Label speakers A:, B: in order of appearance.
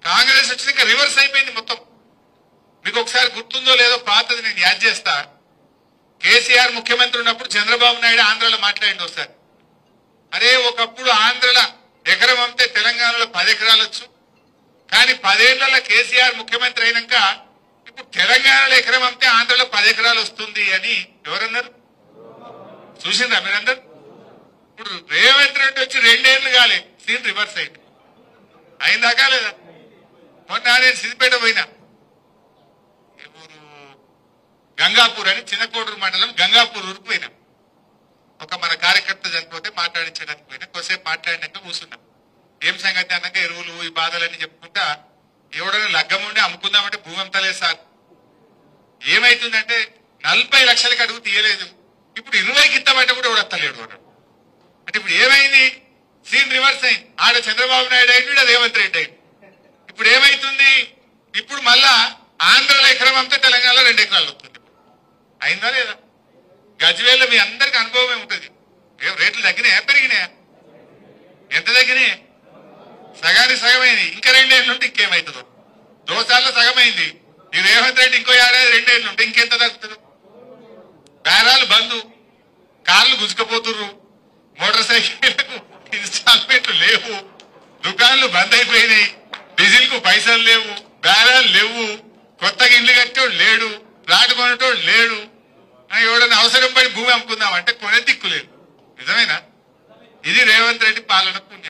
A: కాంగ్రెస్ వచ్చినాక రివర్స్ అయిపోయింది మొత్తం. మీకు ఒకసారి గుర్తుందో లేదో పాతది నేను యాద్ చేస్తా. కేసీఆర్ ముఖ్యమంత్రి ఉన్నప్పుడు చంద్రబాబు నాయుడు ఆంధ్రలో మాట్లాడింది ఒకసారి. అరే ఒకప్పుడు ఆంధ్రలో ఎకరం అమ్మితే తెలంగాణలో 10 ఎకరాలు వచ్చు, కానీ 10 ఏళ్లలో కేసీఆర్ ముఖ్యమంత్రి అయినాక ఇప్పుడు తెలంగాణలో ఎకరం అమ్మితే ఆంధ్రలో 10 ఎకరాలు వస్తుంది అని ఎవరన్నారు? చూసిందా మీరందరూ? ఇప్పుడు రేవంత్ రెడ్డి వచ్చి 2 ఏళ్లు కాలే, సీన్ రివర్స్ అయింది. అయిందాకా లేదా? మొన్న నేను సిద్దిపేట పోయినా, గంగాపూర్ అని చిన్నకోడూరు మండలం గంగాపూర్ ఊరికి పోయినా. ఒక మన కార్యకర్త చనిపోతే మాట్లాడించడానికి పోయినా. కొద్దిసేపు మాట్లాడినాక కూర్చున్నాం. ఏం సంగతి అన్నాక ఎరువులు ఈ బాధలన్నీ చెప్పుకుంటా ఎవడైనా లగ్గం ఉండి అమ్ముకుందామంటే భూమి అమ్ముతలేదు సార్. ఏమైతుందంటే 40 లక్షలకి అడుగు తీయలేదు, ఇప్పుడు 20కి ఇస్తామంటే కూడా ఎవడత్తలేడు అన్నాడు. అంటే ఇప్పుడు ఏమైంది? సీన్ రివర్స్ అయింది. ఆడ చంద్రబాబు నాయుడు అయింది, రేవంత్ రెడ్డి అయింది. ఇప్పుడు ఏమైతుంది? ఇప్పుడు మళ్ళా ఆంధ్రలో ఎకరం అమ్మితే తెలంగాణలో 2 ఎకరాలు వస్తుంది. అయిందా లేదా? గజ్వేల్లో మీ అందరికి అనుభవమే ఉంటుంది. రేట్లు తగ్గినాయా పెరిగినాయా? ఎంత తగ్గినాయి? సగానికి సగమైంది. ఇంకా 2 ఏళ్ళు ఉంటే ఇంకేమవుతుందో. దోసాల్లో సగమైంది. ఈ రేవంత్ రెడ్డి ఇంకో ఏడాది 2 ఏళ్ళు ఉంటే ఇంకెంత తగ్గుతుందో. బేరాలు బంధు, కార్లు గుంజుకపోతుర్రు, మోటార్ సైకిళ్లకు ఇన్స్టాల్మెంట్లు లేవు, దుకాణాలు బంద్ అయిపోయినాయి, డీజిల్ కు పైసలు లేవు, బేరాలు లేవు, కొత్తగా ఇల్లు కట్టేవాడు లేడు, ప్లాట్ కొనేటోడు లేడు. ఎవడన్నా అవసరం పడి భూమి అమ్ముకుందామంటే కొనే దిక్కు లేదు. నిజమేనా? ఇది రేవంత్ రెడ్డి పాలన పుణ్యం.